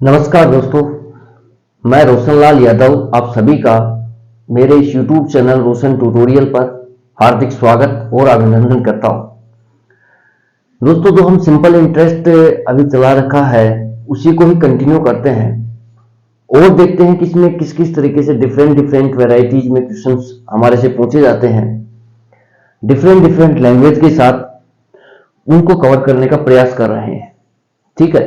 नमस्कार दोस्तों, मैं रोशनलाल यादव आप सभी का मेरे इस YouTube चैनल रोशन ट्यूटोरियल पर हार्दिक स्वागत और अभिनंदन करता हूं। दोस्तों, जो हम सिंपल इंटरेस्ट अभी चला रखा है उसी को ही कंटिन्यू करते हैं और देखते हैं कि इसमें किस किस तरीके से डिफरेंट वैरायटीज में क्वेश्चंस हमारे से पूछे जाते हैं। डिफरेंट लैंग्वेज के साथ उनको कवर करने का प्रयास कर रहे हैं। ठीक है,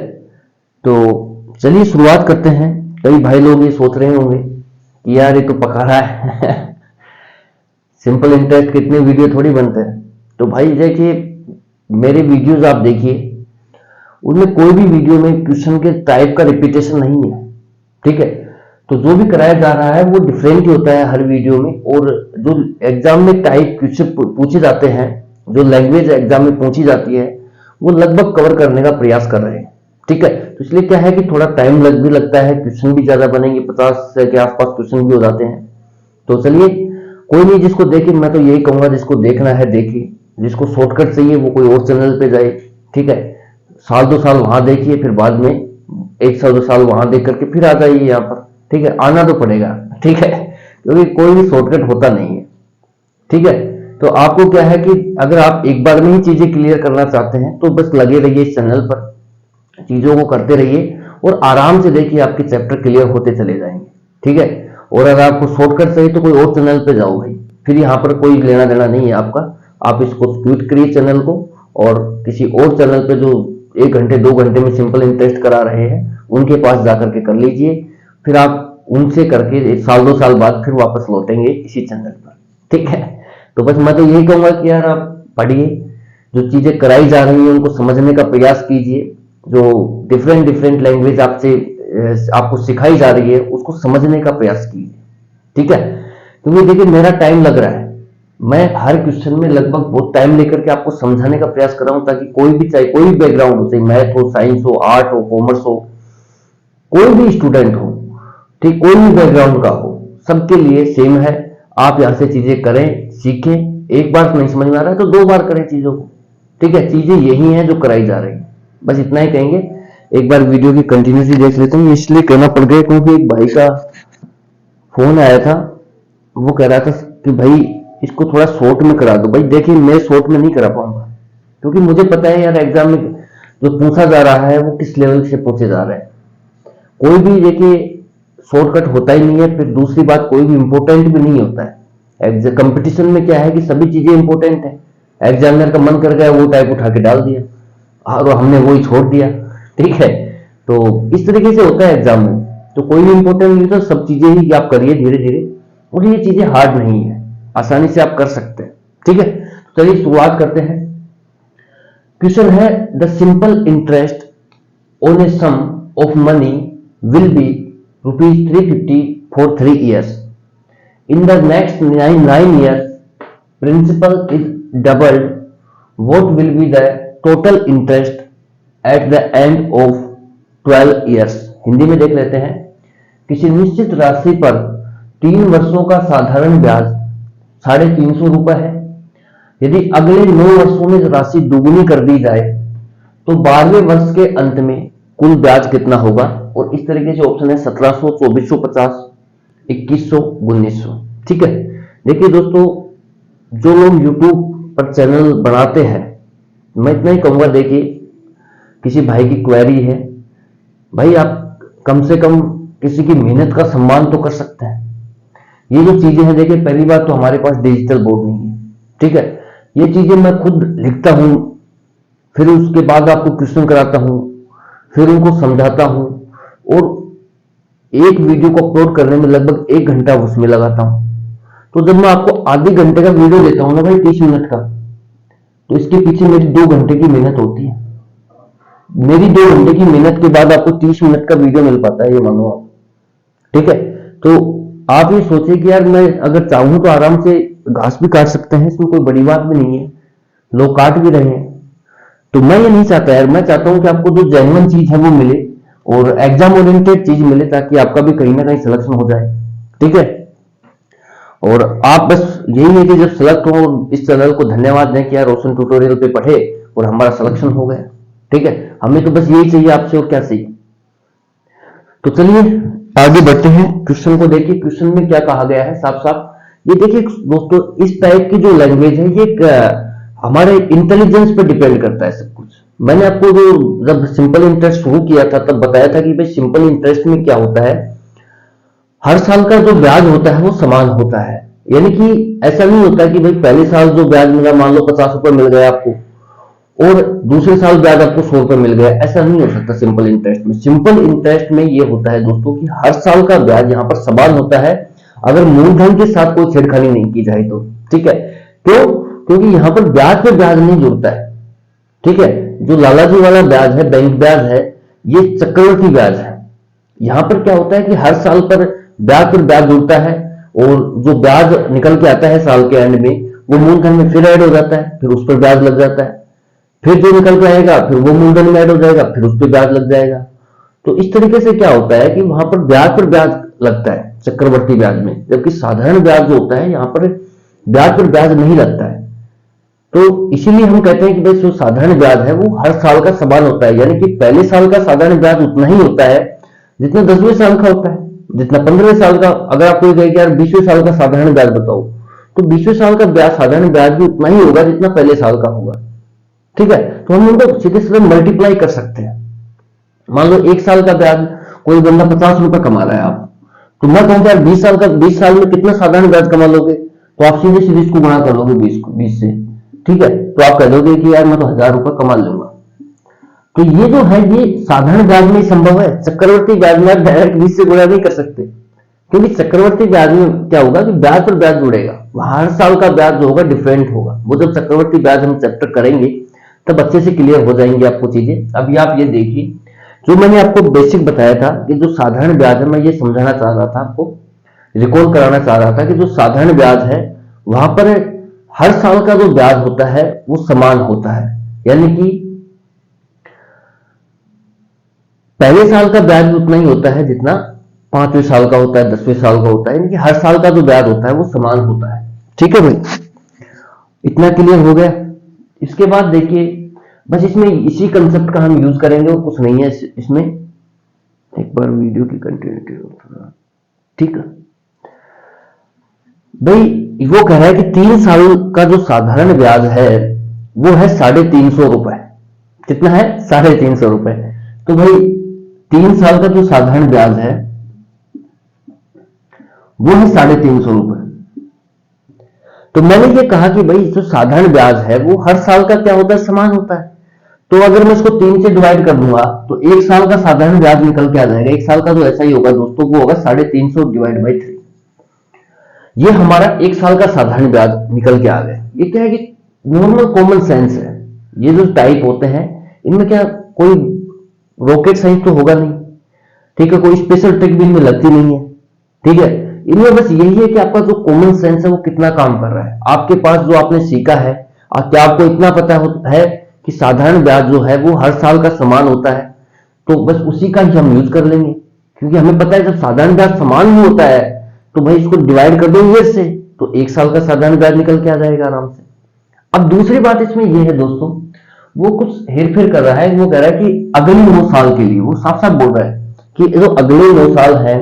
तो चलिए शुरुआत करते हैं। कई भाई लोग ये सोच रहे होंगे कि यार ये तो पका रहा है सिंपल इंटरेस्ट के इतने वीडियो थोड़ी बनते हैं। तो भाई देखिए, मेरे वीडियोस आप देखिए, उनमें कोई भी वीडियो में क्वेश्चन के टाइप का रिपीटेशन नहीं है। ठीक है, तो जो भी कराया जा रहा है वो डिफरेंट ही होता है हर वीडियो में। और जो एग्जाम में टाइप क्वेश्चन पूछे जाते हैं, जो लैंग्वेज एग्जाम में पूछी जाती है, वो लगभग कवर करने का प्रयास कर रहे हैं। ठीक है, तो इसलिए क्या है कि थोड़ा टाइम भी लगता है, क्वेश्चन भी ज्यादा बनेंगे, 50 के आसपास क्वेश्चन भी हो जाते हैं। तो चलिए, कोई नहीं, जिसको देखे मैं तो यही कहूंगा, जिसको देखना है देखिए, जिसको शॉर्टकट चाहिए वो कोई और चैनल पे जाए। ठीक है, साल 2 साल वहां देखिए, फिर बाद में 1 साल 2 साल वहां देख करके फिर आ जाइए यहाँ पर। ठीक है, आना तो पड़ेगा। ठीक है, क्योंकि कोई भी शॉर्टकट होता नहीं है। ठीक है, तो आपको क्या है कि अगर आप एक बार में ही चीजें क्लियर करना चाहते हैं तो बस लगे रहिए इस चैनल पर, चीजों को करते रहिए और आराम से देखिए आपके चैप्टर क्लियर होते चले जाएंगे। ठीक है, और अगर आपको शॉर्टकट चाहिए तो कोई और चैनल पे जाओ भाई, फिर यहाँ पर कोई लेना देना नहीं है आपका। आप इसको क्विट करिए चैनल को, और किसी और चैनल पे जो 1 घंटे 2 घंटे में सिंपल इंटरेस्ट करा रहे हैं उनके पास जाकर के कर लीजिए। फिर आप उनसे करके 1 साल 2 साल बाद फिर वापस लौटेंगे इसी चैनल पर। ठीक है, तो बस मैं तो यही कहूंगा कि यार आप पढ़िए, जो चीजें कराई जा रही हैं उनको समझने का प्रयास कीजिए। जो डिफरेंट लैंग्वेज आपको सिखाई जा रही है उसको समझने का प्रयास कीजिए। ठीक है, क्योंकि देखिए मेरा टाइम लग रहा है, मैं हर क्वेश्चन में लगभग बहुत टाइम लेकर के आपको समझाने का प्रयास कर रहा हूं, ताकि कोई भी, चाहे कोई भी बैकग्राउंड हो, चाहे मैथ हो, साइंस हो, आर्ट हो, कॉमर्स हो, कोई भी स्टूडेंट हो, ठीक, कोई भी बैकग्राउंड का हो, सबके लिए सेम है। आप यहां से चीजें करें, सीखें। एक बार नहीं समझ में आ रहा है तो 2 बार करें चीजों को। ठीक है, चीजें यही हैं जो कराई जा रही है, बस इतना ही कहेंगे। एक बार वीडियो की कंटिन्यूटी देख लेते हैं, इसलिए कहना पड़ गया क्योंकि एक भाई का फोन आया था, वो कह रहा था कि भाई इसको थोड़ा शॉर्ट में करा दो। भाई देखिए, मैं शॉर्ट में नहीं करा पाऊंगा, क्योंकि मुझे पता है यार एग्जाम में जो पूछा जा रहा है वो किस लेवल से पूछे जा रहे हैं। कोई भी देखिए शॉर्टकट होता ही नहीं है। फिर दूसरी बात, कोई भी इंपॉर्टेंट भी नहीं होता है। कंपटीशन में क्या है कि सभी चीजें इंपॉर्टेंट है। एग्जामिनर का मन कर गया वो टाइप उठा के डाल दिया और हमने वही छोड़ दिया। ठीक है, तो इस तरीके से होता है एग्जाम में। तो कोई भी इंपॉर्टेंट नहीं, तो सब चीजें ही आप करिए धीरे धीरे, और ये चीजें हार्ड नहीं है, आसानी से आप कर सकते हैं। ठीक है, तो चलिए शुरुआत करते हैं। क्वेश्चन है, the simple interest on a sum of money will be ₹350 for 3 years. In the next 9 years, principal is doubled. What will be the total interest at the end of 12 years? Hindi में देख लेते हैं। किसी निश्चित राशि पर 3 वर्षों का साधारण ब्याज ₹350 है। यदि अगले 9 वर्षों में राशि दुगुनी कर दी जाए तो 12वें वर्ष के अंत में कुल ब्याज कितना होगा? और इस तरीके से ऑप्शन है 1700, 2450, 2100, 1900। ठीक है, देखिए दोस्तों, जो लोग YouTube पर चैनल बनाते हैं, मैं इतना ही कहूंगा, देखिए किसी भाई की क्वेरी है, भाई आप कम से कम किसी की मेहनत का सम्मान तो कर सकते हैं। ये जो चीजें हैं, देखिए पहली बात तो हमारे पास डिजिटल बोर्ड नहीं है। ठीक है, ये चीजें मैं खुद लिखता हूं, फिर उसके बाद आपको क्वेश्चन कराता हूं, फिर उनको समझाता हूं, और एक वीडियो को अपलोड करने में लगभग 1 घंटा उसमें लगाता हूं। तो जब मैं आपको आधे घंटे का वीडियो देता हूं ना भाई, 30 मिनट का, तो इसके पीछे मेरी 2 घंटे की मेहनत होती है। मेरी 2 घंटे की मेहनत के बाद आपको 30 मिनट का वीडियो मिल पाता है, ये मानो आप। ठीक है, तो आप ये सोचिए कि यार मैं अगर चाहूं तो आराम से घास भी काट सकते हैं, इसमें कोई बड़ी बात भी नहीं है, लोग काट भी रहे हैं। तो मैं ये नहीं चाहता यार, मैं चाहता हूं कि आपको जो जेन्युइन चीज है वो मिले और एग्जाम ओरिएंटेड चीज मिले, ताकि आपका भी कहीं ना कहीं सिलेक्शन हो जाए। ठीक है, और आप बस यही है कि जब सिलेक्ट हो, इस चैनल को धन्यवाद दें कि यार रोशन ट्यूटोरियल पे पढ़े और हमारा सिलेक्शन हो गया। ठीक है, हमें तो बस यही चाहिए आपसे, और क्या चाहिए। तो चलिए आगे बढ़ते हैं, क्वेश्चन को देखिए। क्वेश्चन में क्या कहा गया है साफ साफ ये देखिए दोस्तों, इस टाइप की जो लैंग्वेज है ये हमारे इंटेलिजेंस पे डिपेंड करता है सब कुछ। मैंने आपको जो जब सिंपल इंटरेस्ट शुरू किया था तब बताया था कि भाई सिंपल इंटरेस्ट में क्या होता है, हर साल का जो ब्याज होता है वो समान होता है। यानी कि ऐसा नहीं होता कि भाई पहले साल जो ब्याज मिला, मान लो 50 रुपए मिल गया आपको और दूसरे साल ब्याज आपको 100 रुपए मिल गया, ऐसा नहीं हो सकता सिंपल इंटरेस्ट में। सिंपल इंटरेस्ट में ये होता है दोस्तों कि हर साल का ब्याज यहाँ पर समान होता है, अगर मूलधन के साथ कोई छेड़खानी नहीं की जाए तो। ठीक है, क्यों? क्योंकि यहाँ पर ब्याज पे ब्याज नहीं जुड़ता है। ठीक है, जो लालाजी वाला ब्याज है, बैंक ब्याज है, ये चक्रवर्ती ब्याज है। यहां पर क्या होता है कि हर साल पर ब्याज जुड़ता है और जो ब्याज निकल के आता है साल के एंड में वो मूलधन में फिर ऐड हो जाता है, फिर उस पर ब्याज लग जाता है, फिर जो निकल के आएगा फिर वो मूलधन में ऐड हो जाएगा, फिर उस पर ब्याज लग जाएगा। तो इस तरीके से क्या होता है कि वहां पर ब्याज लगता है चक्रवर्ती ब्याज में, जबकि साधारण ब्याज जो होता है यहाँ पर ब्याज नहीं लगता है। तो इसीलिए हम कहते हैं कि भाई जो साधारण ब्याज है वो हर साल का समान होता है। यानी कि पहले साल का साधारण ब्याज उतना ही होता है जितना 10वें साल का होता है, जितना 15वें साल का। अगर आप कोई कहे कि यार 20वें साल का साधारण ब्याज बताओ, तो 20वें साल का ब्याज साधारण ब्याज भी उतना ही होगा जितना पहले साल का होगा। ठीक है, तो हम उनको सीधे सीधे मल्टीप्लाई कर सकते हैं। मान लो एक साल का ब्याज कोई बंदा 50 रुपए कमा रहा है, आप तो मैं कहूंगा यार 20 साल में कितना साधारण ब्याज कमा लोगे, तो आप सीधे सीधे इसको गुणा कर लोगे 20 से। ठीक है, तो आप कह दोगे कि यार मैं तो 1000 रुपए कमा लूंगा। तो ये जो है ये साधारण ब्याज में संभव है, चक्रवर्ती ब्याज में आप डायरेक्ट 20 से गुणा नहीं कर सकते, क्योंकि चक्रवर्ती ब्याज में क्या होगा कि ब्याज पर ब्याज जुड़ेगा, हर साल का ब्याज जो होगा डिफरेंट होगा। वो जब चक्रवर्ती ब्याज हम चैप्टर करेंगे तब अच्छे से क्लियर हो जाएंगे आपको चीजें। अभी आप ये देखिए, जो मैंने आपको बेसिक बताया था कि जो साधारण ब्याज है, मैं ये समझाना चाह रहा था, आपको रिकॉल कराना चाह रहा था कि जो साधारण ब्याज है वहां पर हर साल का जो ब्याज होता है वो समान होता है। यानी कि पहले साल का ब्याज भी उतना ही होता है जितना 5वें साल का होता है, 10वें साल का होता है, यानी कि हर साल का जो ब्याज होता है वो समान होता है। ठीक है भाई, इतना क्लियर हो गया। इसके बाद देखिए, बस इसमें इसी कंसेप्ट का हम यूज करेंगे, वो कुछ नहीं है इसमें। एक बार वीडियो की कंटिन्यूटी हो, ठीक है भाई। वो कह रहा है कि 3 साल का जो साधारण ब्याज है वो है 350 रुपए। कितना है? 350 रुपए। तो भाई 3 साल का जो साधारण ब्याज है वो है 350 रुपए। तो मैंने ये कहा कि भाई जो साधारण ब्याज है वो हर साल का क्या होता है? समान होता है। तो अगर मैं इसको 3 से डिवाइड कर दूंगा तो एक साल का साधारण ब्याज निकल के आ जाएगा। एक साल का जो ऐसा ही होगा दोस्तों, वो होगा 350 डिवाइड बाई 3। ये हमारा एक साल का साधारण ब्याज निकल के आ गया। ये क्या है कि नॉर्मल कॉमन सेंस है। ये जो टाइप होते हैं इनमें क्या कोई रॉकेट साइंस तो होगा नहीं, ठीक है, कोई स्पेशल ट्रिक भी इनमें लगती नहीं है। ठीक है, इनमें बस यही है कि आपका जो कॉमन सेंस है वो कितना काम कर रहा है। आपके पास जो आपने सीखा है, क्या आपको इतना पता है कि साधारण ब्याज जो है वो हर साल का समान होता है, तो बस उसी का ही हम यूज कर लेंगे। क्योंकि हमें पता है जब साधारण ब्याज समान ही होता है तो भाई इसको डिवाइड कर दो ईयर से, तो एक साल का साधारण ब्याज निकल के आ जाएगा आराम से। अब दूसरी बात इसमें यह है दोस्तों, वो कुछ हेरफेर कर रहा है। वो कह रहा है कि अगले 9 साल के लिए, वो साफ साफ बोल रहा है कि जो अगले 9 साल हैं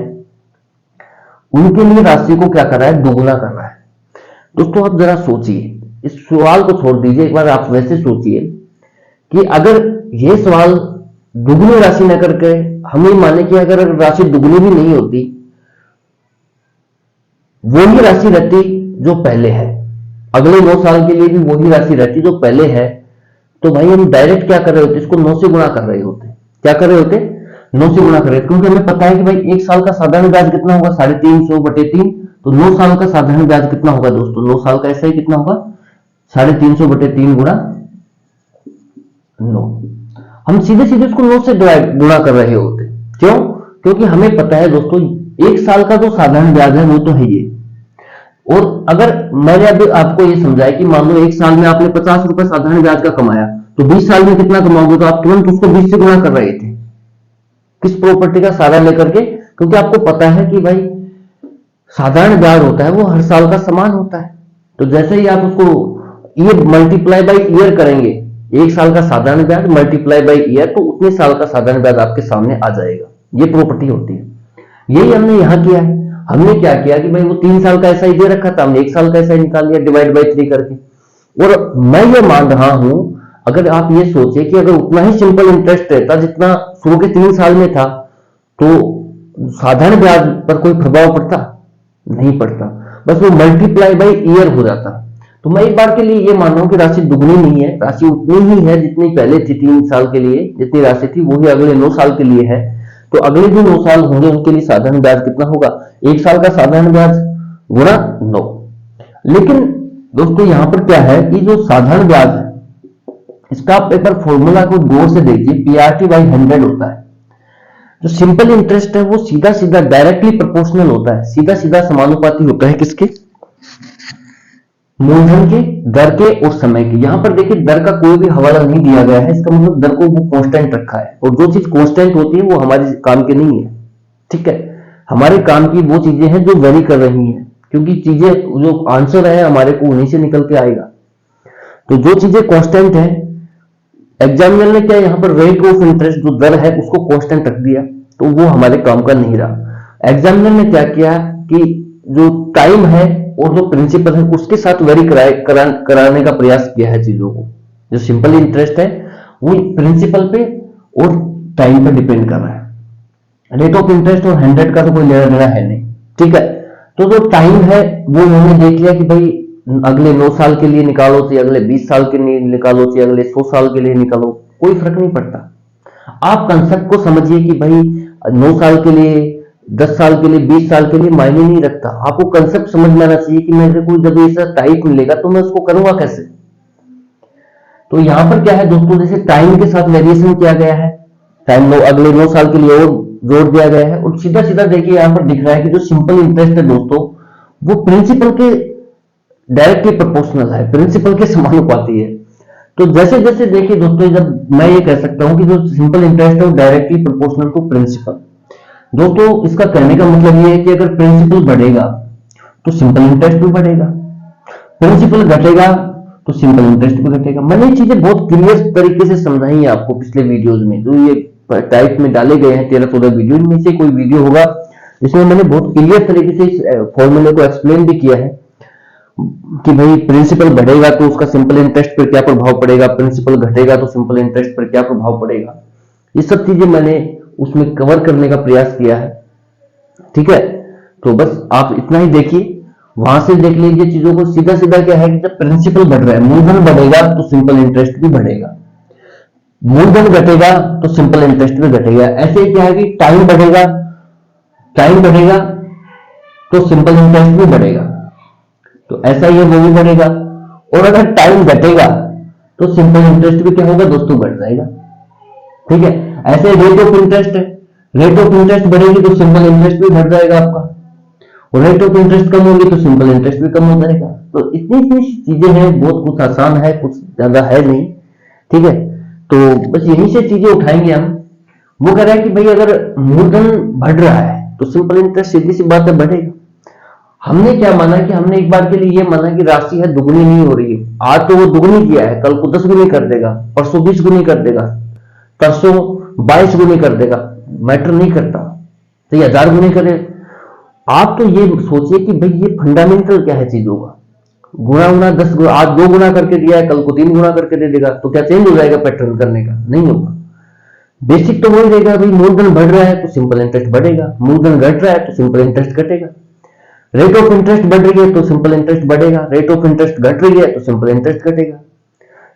उनके लिए राशि को क्या कर रहा है? दुगुना कर रहा है। दोस्तों आप जरा सोचिए, इस सवाल को छोड़ दीजिए, एक बार आप वैसे सोचिए कि अगर ये सवाल दुगनी राशि न करके हम ये माने कि अगर राशि दुगनी भी नहीं होती, वही राशि रहती जो पहले है, अगले 9 साल के लिए भी वही राशि रहती जो पहले है, तो भाई हम डायरेक्ट क्या कर रहे होते? इसको 9 से गुणा कर रहे होते। क्या कर रहे होते? 9 से गुणा कर रहे, क्योंकि हमें पता है कि भाई एक साल का साधारण ब्याज कितना होगा? 350 बटे 3। तो 9 साल का साधारण ब्याज कितना होगा दोस्तों? 9 साल का ऐसा ही कितना होगा? 350 बटे 3 गुणा 9। हम सीधे सीधे इसको 9 से गुणा कर रहे होते। क्यों? क्योंकि हमें पता है दोस्तों एक साल का जो साधारण ब्याज है वो तो है ये। और अगर मैंने अभी आपको ये समझाया कि मान लो एक साल में आपने 50 रुपए साधारण ब्याज का कमाया, तो 20 साल में कितना कमाओगे? तो आप तुरंत उसको 20 से गुणा कर रहे थे। किस प्रॉपर्टी का सहारा लेकर के? क्योंकि आपको पता है कि भाई साधारण ब्याज होता है वो हर साल का समान होता है। तो जैसे ही आप उसको ईयर मल्टीप्लाई बाई ईयर करेंगे, एक साल का साधारण ब्याज मल्टीप्लाई बाई ईयर, तो उतने साल का साधारण ब्याज आपके सामने आ जाएगा। ये प्रॉपर्टी होती है। यही हमने यहाँ किया है। हमने क्या किया कि भाई वो 3 साल का एसआई दे रखा था, हमने 1 साल का एसआई निकाल लिया डिवाइड बाई 3 करके। और मैं ये मान रहा हूं, अगर आप ये सोचे कि अगर उतना ही सिंपल इंटरेस्ट रहता जितना शुरू के 3 साल में था, तो साधारण ब्याज पर कोई प्रभाव पड़ता? नहीं पड़ता, बस वो मल्टीप्लाई बाई ईयर हो जाता। तो मैं एक बार के लिए ये मान रहा हूं कि राशि दुगनी नहीं है, राशि उतनी ही है जितनी पहले थी 3 साल के लिए, जितनी राशि थी वही अगले 9 साल के लिए है। तो अगले जो 9 साल होंगे उनके लिए साधारण ब्याज कितना होगा? 1 साल का साधारण ब्याज गुणा 9। लेकिन दोस्तों यहां पर क्या है कि जो साधारण ब्याज है इसका आप एक बार फॉर्मूला को गौर से देखिए, पीआरटी बाई 100 होता है। जो सिंपल इंटरेस्ट है वो सीधा सीधा डायरेक्टली प्रोपोर्शनल होता है, सीधा सीधा समानुपाती होता है किसके? मूलधन के, दर के और समय के। यहां पर देखिए दर का कोई भी हवाला नहीं दिया गया है, इसका मतलब दर को वो कांस्टेंट रखा है। और जो चीज कांस्टेंट होती है वो हमारे काम की नहीं है, ठीक है। हमारे काम की वो चीजें हैं जो वेरी कर रही हैं, क्योंकि चीजें जो आंसर है हमारे को उन्हीं से निकल के आएगा। तो जो चीजें कांस्टेंट है, एग्जामिनर ने क्या यहाँ पर रेट ऑफ इंटरेस्ट जो दर है उसको कांस्टेंट रख दिया, तो वो हमारे काम का नहीं रहा। एग्जामिनर ने क्या किया कि जो टाइम है और जो प्रिंसिपल है उसके साथ वेरी कराने का प्रयास किया है चीजों को। जो सिंपल इंटरेस्ट है वो प्रिंसिपल पे और टाइम पे डिपेंड कर रहा है। रेट ऑफ इंटरेस्ट और 100 का तो कोई लेना देना है नहीं, ठीक है। तो जो टाइम है वो उन्होंने देख लिया कि भाई अगले 9 साल के लिए निकालो, चाहे अगले 20 साल के लिए निकालो, चाहे अगले 100 साल के लिए निकालो, कोई फर्क नहीं पड़ता। आप कंसेप्ट को समझिए कि भाई 9 साल के लिए, 10 साल के लिए, 20 साल के लिए मायने नहीं रखता। आपको कंसेप्ट समझ में आना चाहिए कि मेरे को जब ऐसा टाइप मिलेगा तो मैं उसको करूंगा कैसे। तो यहां पर क्या है दोस्तों, जैसे टाइम के साथ वेरिएशन किया गया है, टाइम अगले 9 साल के लिए और जोड़ दिया गया है। और सीधा सीधा देखिए यहां पर दिख रहा है कि जो सिंपल इंटरेस्ट है दोस्तों वो प्रिंसिपल के डायरेक्टली प्रोपोर्शनल है, प्रिंसिपल के समानुपाती है। तो जैसे जैसे देखिए दोस्तों, जब मैं ये कह सकता हूं कि जो सिंपल इंटरेस्ट है वो डायरेक्टली प्रोपोर्शनल टू प्रिंसिपल। दोस्तों इसका कहने का मतलब ये है कि अगर प्रिंसिपल बढ़ेगा तो सिंपल इंटरेस्ट भी बढ़ेगा, प्रिंसिपल घटेगा तो सिंपल इंटरेस्ट भी घटेगा। मैंने ये चीजें बहुत क्लियर तरीके से समझाई है आपको पिछले वीडियोस में, जो ये टाइप में डाले गए हैं 13-14 वीडियो में से कोई वीडियो होगा जिसमें मैंने बहुत क्लियर तरीके से इस फॉर्मूले को एक्सप्लेन भी किया है कि भाई प्रिंसिपल बढ़ेगा तो उसका सिंपल इंटरेस्ट पर क्या प्रभाव पड़ेगा, प्रिंसिपल घटेगा तो सिंपल इंटरेस्ट पर क्या प्रभाव पड़ेगा। ये सब चीजें मैंने उसमें कवर करने का प्रयास किया है, ठीक है। तो बस आप इतना ही देखिए, वहां से देख लीजिए चीजों को। सीधा सीधा क्या है कि जब प्रिंसिपल बढ़ रहा है, मूलधन बढ़ेगा तो सिंपल इंटरेस्ट भी बढ़ेगा, मूलधन घटेगा तो सिंपल इंटरेस्ट भी घटेगा। ऐसे क्या है कि टाइम बढ़ेगा तो सिंपल इंटरेस्ट भी बढ़ेगा, तो ऐसा ही है वो भी बढ़ेगा। और अगर टाइम घटेगा तो सिंपल इंटरेस्ट भी क्या होगा दोस्तों, बढ़ जाएगा, ठीक है। ऐसे रेट ऑफ इंटरेस्ट है, रेट ऑफ इंटरेस्ट बढ़ेगी तो सिंपल इंटरेस्ट भी बढ़ जाएगा आपका, और रेट ऑफ इंटरेस्ट कम होगी तो सिंपल इंटरेस्ट भी कम हो जाएगा। तो इतनी इतनी चीजें हैं, बहुत कुछ आसान है, कुछ ज्यादा है नहीं, ठीक है। तो बस यहीं से चीजें उठाएंगे हम। वो कह रहा है कि भाई अगर मूलधन बढ़ रहा है तो सिंपल इंटरेस्ट सीधी सी बात है बढ़ेगा। हमने क्या माना कि हमने एक बार के लिए ये माना कि राशि है दुगनी नहीं हो रही है। आज तो वो दुगनी किया है, कल को 10 गुनी कर देगा, परसों 20 गुनी कर देगा, परसों 22 गुनी कर देगा, मैटर नहीं करता, तो ये 1000 गुनी करे। आप तो ये सोचिए कि भाई ये फंडामेंटल क्या है चीजों का। गुणा 10 गुना, आज 2 गुना करके दिया है, कल को 3 गुना करके दे देगा, तो क्या चेंज हो जाएगा पैटर्न करने का? नहीं होगा। बेसिक तो वही रहेगा, भाई मूलधन बढ़ रहा है तो सिंपल इंटरेस्ट बढ़ेगा, मूलधन घट रहा है तो सिंपल इंटरेस्ट घटेगा। रेट ऑफ इंटरेस्ट बढ़ रही है तो सिंपल इंटरेस्ट बढ़ेगा, रेट ऑफ इंटरेस्ट घट रही है तो सिंपल इंटरेस्ट घटेगा।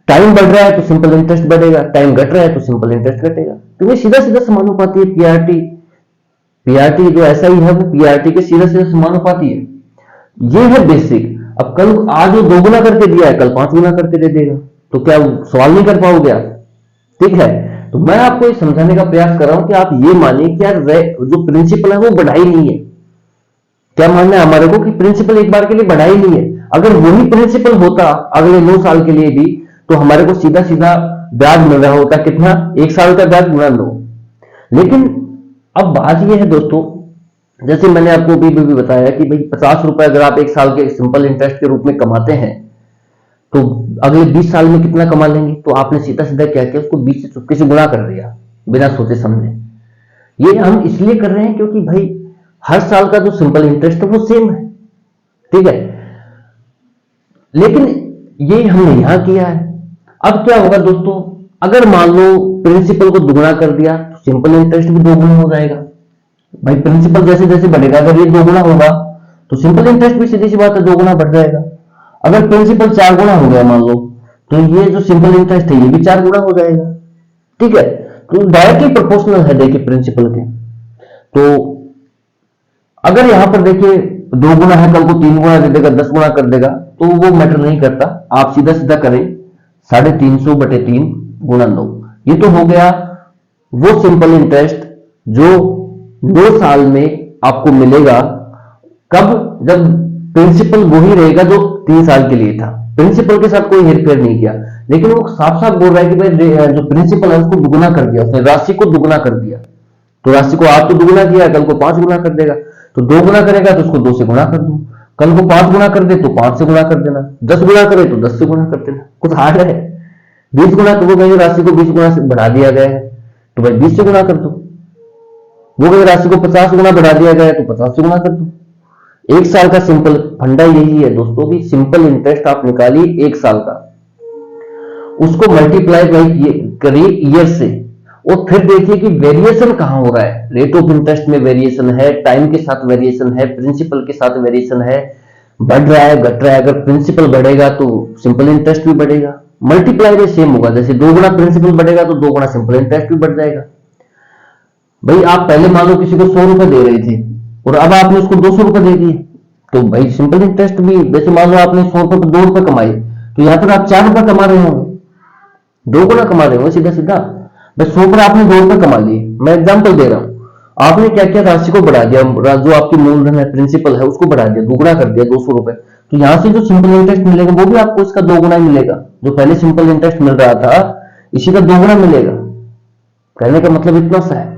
टाइम बढ़ रहा है तो सिंपल इंटरेस्ट बढ़ेगा, टाइम घट रहा है तो सिंपल इंटरेस्ट घटेगा। तो ये सीधा सीधा समानुपाती है। पीआरटी जो ऐसा ही है वो पीआरटी के सीधा सीधा समानुपाती है। ये है बेसिक। अब कल आज वो 2 गुना करके दिया है, कल 5 गुना करके दे देगा, तो क्या सवाल नहीं कर पाओगे आप? ठीक है। तो मैं आपको ये समझाने का प्रयास कर रहा हूं कि आप ये मानिए कि यार जो प्रिंसिपल है वो बढ़ाई नहीं है। क्या मानना है हमारे को कि प्रिंसिपल एक बार के लिए बढ़ाई नहीं है। अगर वही प्रिंसिपल होता अगले 9 साल के लिए भी तो हमारे को सीधा सीधा ब्याज मिल रहा होता, कितना? 1 साल का ब्याज गुणा 9। लेकिन अब बात यह है दोस्तों, जैसे मैंने आपको भी बताया कि भाई 50 रुपए अगर आप 1 साल के सिंपल इंटरेस्ट के रूप में कमाते हैं तो अगले 20 साल में कितना कमा लेंगे? तो आपने सीधा सीधा क्या किया, उसको 20 से चुपके से गुणा कर दिया बिना सोचे समझे। ये हम इसलिए कर रहे हैं क्योंकि भाई हर साल का जो सिंपल इंटरेस्ट है वो सेम है, ठीक है। लेकिन ये हमने यहां किया है। अब क्या होगा दोस्तों, अगर मान लो प्रिंसिपल को दुगना कर दिया तो सिंपल इंटरेस्ट भी दोगुना हो जाएगा। भाई प्रिंसिपल जैसे जैसे बढ़ेगा, अगर ये दोगुना होगा तो सिंपल इंटरेस्ट भी सीधी सी बात है दोगुना बढ़ जाएगा। अगर प्रिंसिपल 4 गुना हो गया मान लो, तो ये जो सिंपल इंटरेस्ट है ये भी 4 गुना हो जाएगा, ठीक है। तो डायरेक्टली प्रोपोर्शनल है देखिए प्रिंसिपल के। तो अगर यहां पर देखिए 2 गुना है, कल को 3 गुना दे देगा, 10 गुना कर देगा, तो वो मैटर नहीं करता। आप सीधा सीधा करें 350 बटे 3 गुणा 9। ये तो हो गया वो सिंपल इंटरेस्ट जो 2 साल में आपको मिलेगा। कब? जब प्रिंसिपल वही रहेगा जो 3 साल के लिए था, प्रिंसिपल के साथ कोई हेरफेर नहीं किया। लेकिन वो साफ साफ बोल रहा है कि भाई जो प्रिंसिपल है उसको दुगुना कर दिया, उसने राशि को दुगुना कर दिया। तो राशि को आज तो दुगुना किया, कल को 5 गुना कर देगा। तो 2 गुना करेगा तो उसको 2 से गुना कर दो, कल को 5 गुना कर दे तो 5 से गुना कर देना, 10 गुना करे तो 10 से गुना कर देना। कुछ हार्ड है? 20 गुना तो वो कहेंगे राशि को 20 गुना से बढ़ा दिया गया है तो भाई 20 से गुना कर दो। वो कहेंगे राशि को 50 गुना बढ़ा दिया गया है तो 50 से गुना कर दो। 1 साल का सिंपल फंडा यही है दोस्तों कि सिंपल इंटरेस्ट आप निकालिए 1 साल का, उसको मल्टीप्लाई करिए ईयर से, और फिर देखिए कि वेरिएशन कहां हो रहा है। रेट ऑफ इंटरेस्ट में वेरिएशन है, टाइम के साथ वेरिएशन है, प्रिंसिपल के साथ वेरिएशन है, बढ़ रहा है घट रहा है। अगर प्रिंसिपल बढ़ेगा तो सिंपल इंटरेस्ट भी बढ़ेगा, मल्टीप्लाई में सेम होगा। जैसे 2 गुना प्रिंसिपल बढ़ेगा तो 2 गुना सिंपल इंटरेस्ट भी बढ़ जाएगा। भाई आप पहले मान लो किसी को 100 रुपए दे रहे थे और अब आपने उसको 200 रुपए दे दिए, तो भाई सिंपल इंटरेस्ट भी, जैसे मान लो आपने 100 रुपए पर 2 रुपए कमाए, तो यहां पर आप 4 रुपए कमा रहे होंगे, 2 गुना कमा रहे होंगे सीधा सीधा। बस 100 पर आपने 2 रुपए कमा लिए, मैं एग्जांपल दे रहा हूं। आपने क्या किया, राशि को बढ़ा दिया, जो आपकी मूलधन है प्रिंसिपल है उसको बढ़ा दिया, दुगुना कर दिया 200 रुपए। तो यहां से जो सिंपल इंटरेस्ट मिलेगा वो भी आपको इसका 2 गुना ही मिलेगा। जो पहले सिंपल इंटरेस्ट मिल रहा था इसी का 2 गुना मिलेगा। कहने का मतलब इतना सा है,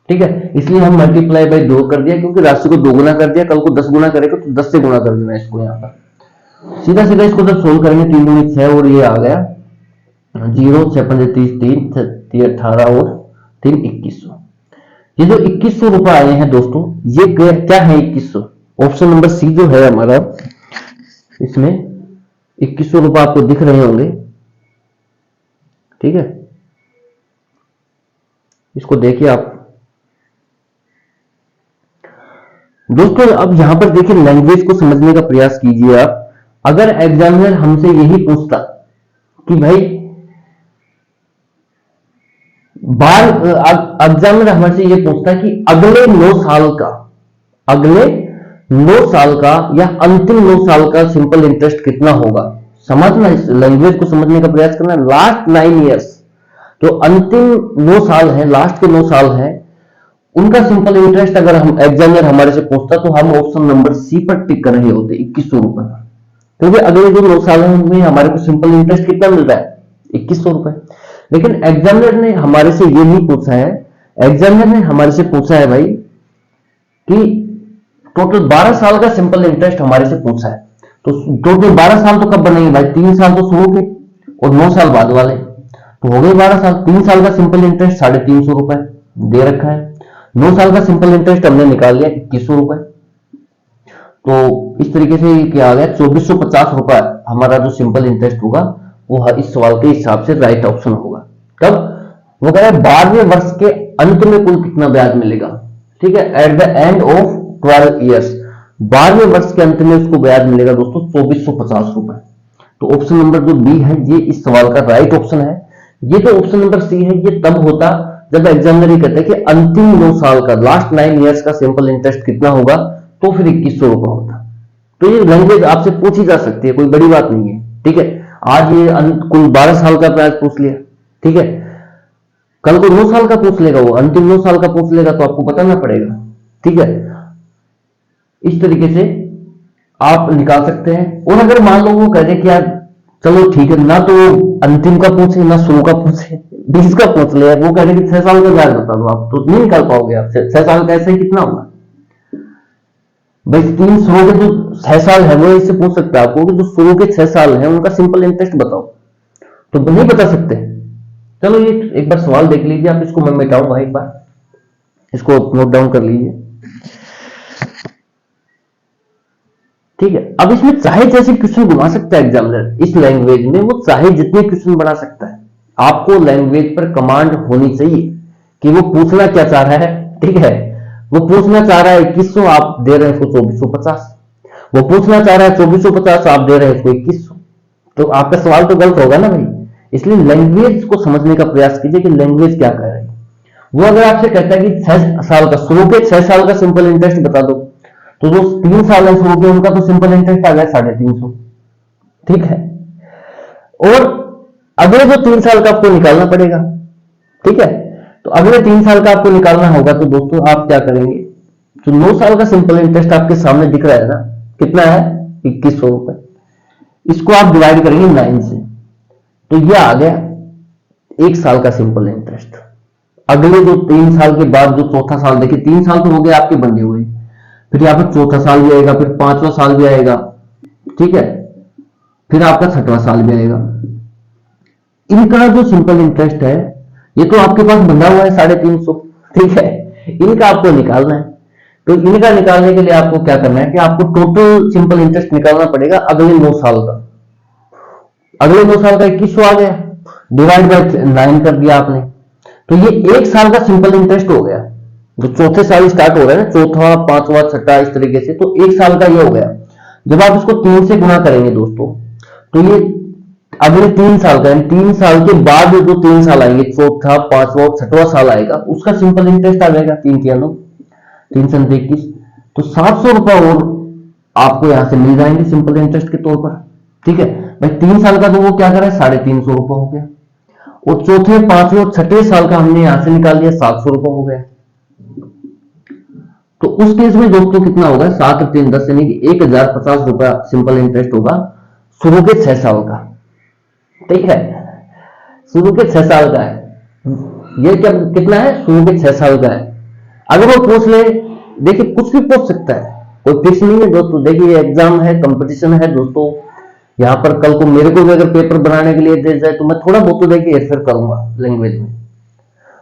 ठीक है। इसलिए हम मल्टीप्लाई बाई 2 कर दिया, क्योंकि राशि को 2 गुना कर दिया, कल को 10 गुना करेगा तो 10 से गुना कर देना इसको। यहाँ पर सीधा सीधा इसको जब सोल्व करेंगे 3 दूनी 6 और ये आ गया 0, 6 पंजे 30, 3 18 और 3 2100। ये जो 2100 रुपए आए हैं दोस्तों, ये क्या है 2100? ऑप्शन नंबर सी जो है हमारा, इसमें 2100 रुपए आपको दिख रहे होंगे, ठीक है। इसको देखिए आप दोस्तों। अब यहां पर देखिए लैंग्वेज को समझने का प्रयास कीजिए आप। अगर एग्जामिनर हमसे यही पूछता कि भाई एग्जामिनर हमसे ये पूछता कि अगले 9 साल का, अगले 9 साल का या अंतिम 9 साल का सिंपल इंटरेस्ट कितना होगा, समझना, इस लैंग्वेज को समझने का प्रयास करना। लास्ट 9 इयर्स, जो अंतिम 9 साल है, लास्ट के 9 साल है, उनका सिंपल इंटरेस्ट अगर हम एग्जामिनर हमारे से पूछता तो हम ऑप्शन नंबर सी पर टिक कर रहे होते 2100 रुपए, क्योंकि अगले जो 9 साल है उनमें हमारे को सिंपल इंटरेस्ट कितना मिल रहा है 2100 रुपए। लेकिन एग्जामिनर ने हमारे से ये नहीं पूछा है, एग्जामिनर ने हमारे से पूछा है भाई कि टोटल 12 साल का सिंपल इंटरेस्ट हमारे से पूछा है। तो टोटल 12 साल तो कब बनेंगे भाई, 3 साल तो शुरू के और 9 साल बाद वाले, तो हो गए 12 साल। 3 साल का सिंपल इंटरेस्ट 350 रुपए दे रखा है, 9 साल का सिंपल इंटरेस्ट हमने निकाल लिया 2100 रुपए। तो इस तरीके से क्या आ गया 2450 रुपए हमारा जो सिंपल इंटरेस्ट होगा वो इस सवाल के हिसाब से राइट ऑप्शन होगा। कब? वो कह रहा है 12वें वर्ष के अंत में कुल कितना ब्याज मिलेगा, ठीक है, at the end of 12 years. 12वें वर्ष के अंत में उसको ब्याज मिलेगा दोस्तों 2450 रुपए। तो ऑप्शन नंबर जो बी है ये इस सवाल का राइट ऑप्शन है। ये जो ऑप्शन नंबर सी है ये तब होता जब एग्जामिनर ये कहता है कि अंतिम 9 साल का, लास्ट 9 इयर्स का सिंपल इंटरेस्ट कितना होगा, तो फिर 2100 रुपए होता। तो ये लैंग्वेज आपसे पूछी जा सकती है, कोई बड़ी बात नहीं है, ठीक है। आज ये कुल 12 साल का ब्याज पूछ लिया, ठीक है, कल को 9 साल का पूछ लेगा, वो अंतिम 9 साल का पूछ लेगा तो आपको बताना पड़ेगा, ठीक है। इस तरीके से आप निकाल सकते हैं। और अगर मान लो वो कह दे कि यार चलो ठीक है, ना तो अंतिम का पूछे ना शुरू का पूछे, 20 का पूछ ले, वो कह रहे कि 6 साल का ब्याज बता दो, आप तो नहीं निकाल पाओगे। आप 6 साल का ऐसे ही कितना होगा भाई, 3 शुरू के जो 6 साल है वो इससे पूछ सकता है आपको कि जो शुरू के 6 साल है उनका सिंपल इंटरेस्ट बताओ, तो नहीं बता सकते। चलो ये एक बार सवाल देख लीजिए आप, इसको मैं मिटाऊंगा एक बार। इसको नोट डाउन कर लीजिए। ठीक है, अब इसमें चाहे जैसे क्वेश्चन घुमा सकता है एग्जामिनर, इस लैंग्वेज में वो चाहे जितने क्वेश्चन बना सकता है। आपको लैंग्वेज पर कमांड होनी चाहिए कि वो पूछना क्या चाह रहा है। ठीक है, वो पूछना चाह रहा है 2100, आप दे रहे हैं उसको 2450। वो पूछना चाह रहा है 2450, आप दे रहे हैं उसको 2100। तो आपका सवाल तो गलत होगा ना भाई। इसलिए लैंग्वेज को समझने का प्रयास कीजिए कि लैंग्वेज क्या कह रही है। वो अगर आपसे कहता है कि 6 साल का, शुरू के 6 साल का सिंपल इंटरेस्ट बता दो, तो जो 3 साल है शुरू के, उनका तो सिंपल इंटरेस्ट आ गया 350। ठीक है, और अगले जो 3 साल का आपको निकालना पड़ेगा। ठीक है, तो अगले 3 साल का आपको निकालना होगा, तो दोस्तों आप क्या करेंगे, जो 9 साल का सिंपल इंटरेस्ट आपके सामने दिख रहा है ना, कितना है 2100 रुपए, इसको आप डिवाइड करेंगे 9 से, तो ये आ गया 1 साल का सिंपल इंटरेस्ट। अगले जो 3 साल के बाद जो चौथा साल, देखिए 3 साल तो हो गए आपके बने हुए, फिर यहाँ पर चौथा साल भी आएगा, फिर 5वां साल भी आएगा। ठीक है, फिर आपका 6वां साल भी आएगा। इनका जो सिंपल इंटरेस्ट है, ये तो आपके पास बंधा हुआ है 350। ठीक है, इनका आपको निकालना है। तो इनका निकालने के लिए आपको क्या करना है कि आपको टोटल सिंपल इंटरेस्ट निकालना पड़ेगा अगले 9 साल का। अगले 9 साल का 2100 आ गया, डिवाइड बाय 9 कर दिया आपने, तो ये 1 साल का सिंपल इंटरेस्ट हो गया। जो चौथे साल स्टार्ट हो रहा है ना, चौथा, 5वां, 6वां, इस तरीके से, तो 1 साल का ये हो गया। जब आप इसको 3 से गुणा करेंगे दोस्तों, तो ये अगले 3 साल का, 3 साल के बाद जो 3 साल आएंगे, चौथा, 5वां, 6वां साल आएगा, उसका सिंपल इंटरेस्ट आ जाएगा 3 के 9, 3 से 21, तो 700 रुपए और आपको यहां से मिल जाएंगे सिंपल इंटरेस्ट के तौर पर। ठीक है भाई, 3 साल का तो वो क्या करा है, 350 रुपए हो गया, और चौथे, 5वें और 6वें साल का हमने यहां से निकाल लिया, 700 रुपए हो गया। तो उस केस में दोस्तों कितना होगा, 7 और 3 10, यानी कि 1050 रुपया सिंपल इंटरेस्ट होगा शुरू के 6 साल का। ठीक है, शुरू के 6 साल का है ये, क्या कितना है, शुरू के 6 साल का है। अगर वो पूछ ले, देखिए कुछ भी पूछ सकता है, कोई फिक्स नहीं है दोस्तों। देखिए एग्जाम है, कंपटीशन है दोस्तों, यहाँ पर कल को मेरे को भी अगर पेपर बनाने के लिए दे जाए, तो मैं थोड़ा बहुत तो देखिए हेरफेर करूंगा लैंग्वेज में,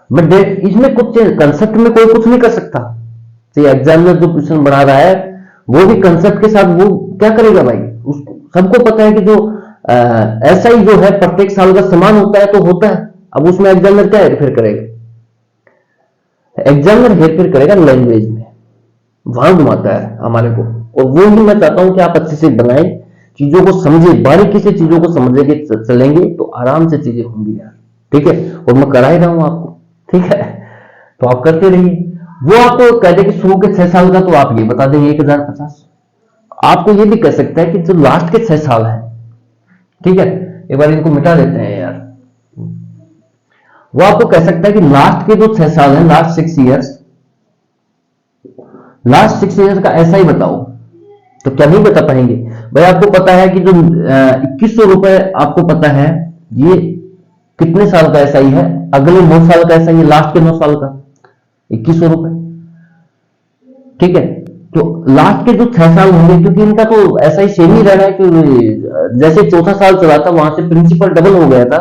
बट इसमें कुछ कंसेप्ट में कोई कुछ नहीं कर सकता। तो एग्जामिनर जो क्वेश्चन बना रहा है, वो भी कंसेप्ट के साथ वो क्या करेगा भाई, सबको पता है कि जो ऐसा ही जो है प्रत्येक साल का समान होता है तो होता है। अब उसमें एग्जामिनर क्या हेरफेर करेगा, एग्जामिनर हेरफेर करेगा लैंग्वेज में, वहां घुमाता है हमारे को। और वो ही मैं चाहता हूं कि आप अच्छे से बनाएं, चीजों को समझे, बारीकी से चीजों को समझेंगे, चलेंगे तो आराम से चीजें होंगी यार। ठीक है, और मैं करा ही रहा हूं आपको। ठीक है, तो आप करते रहिए। वो आपको कह दे कि शुरू के 6 साल का, तो आप ये बता देंगे 1050। आपको ये भी कह सकता है कि जो लास्ट के 6 साल है, ठीक है, एक बार इनको मिटा देते हैं यार। वो आपको कह सकता है कि लास्ट के जो 6 साल है, लास्ट 6 ईयर्स, लास्ट 6 ईयर्स का ऐसा ही बताओ, तो क्या नहीं बता पाएंगे भाई। आपको पता है कि जो 2100 रुपए आपको पता है, ये कितने साल का ऐसा ही है, अगले 9 साल का ऐसा ही है, लास्ट के 9 साल का 2100 रुपए। ठीक है, तो लास्ट के जो 6 साल होंगे, क्योंकि इनका तो ऐसा ही सेम ही रह रहा है कि जैसे चौथा साल चला था, वहां से प्रिंसिपल डबल हो गया था,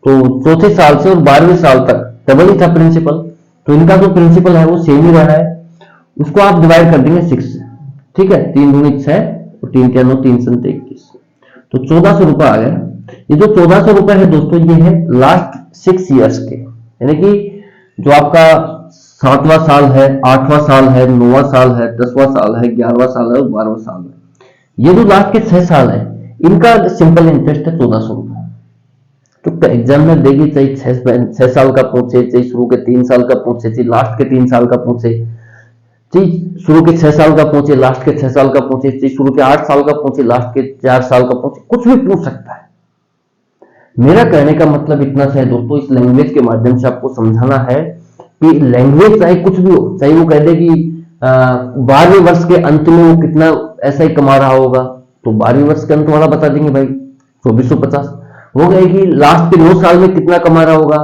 तो चौथे साल से और 12वें साल तक डबल ही था प्रिंसिपल, तो इनका जो प्रिंसिपल है वो सेम ही रह रहा है। उसको आप डिवाइड कर देंगे 6 से। ठीक है, 3 दूनी 6 और 3 के 9, 3 से 21, तो 1400 रुपए आ गया। ये जो 1400 रुपए है दोस्तों, ये है लास्ट 6 ईयर्स के, यानी कि जो आपका 7वां साल है, 8वां साल है, 9वां साल है, 10वां साल है, 11वां साल है और 12वां साल है। ये जो लास्ट के 6 साल है, इनका सिंपल इंटरेस्ट है 1400 रुपए। तो एग्जामिनर देगी, चाहे 6 साल का पूछे, चाहे शुरू के 3 साल का पूछे, चाहे लास्ट के 3 साल का पूछे, चाहे शुरू के 6 साल का पूछे, लास्ट के 6 साल का पूछे, चाहे शुरू के 8 साल का पूछे, लास्ट के 4 साल का पूछे, कुछ भी पूछ सकता है। मेरा कहने का मतलब इतना सा है दोस्तों, इस लैंग्वेज के माध्यम से आपको समझाना है कि लैंग्वेज चाहे कुछ भी हो, चाहे वो कह दे कि 12वें वर्ष के अंत में वो कितना ऐसा ही कमा रहा होगा, तो 12वें वर्ष के अंत वाला बता देंगे भाई 2450। वो कहेगी लास्ट के 9 साल में कितना कमा रहा होगा,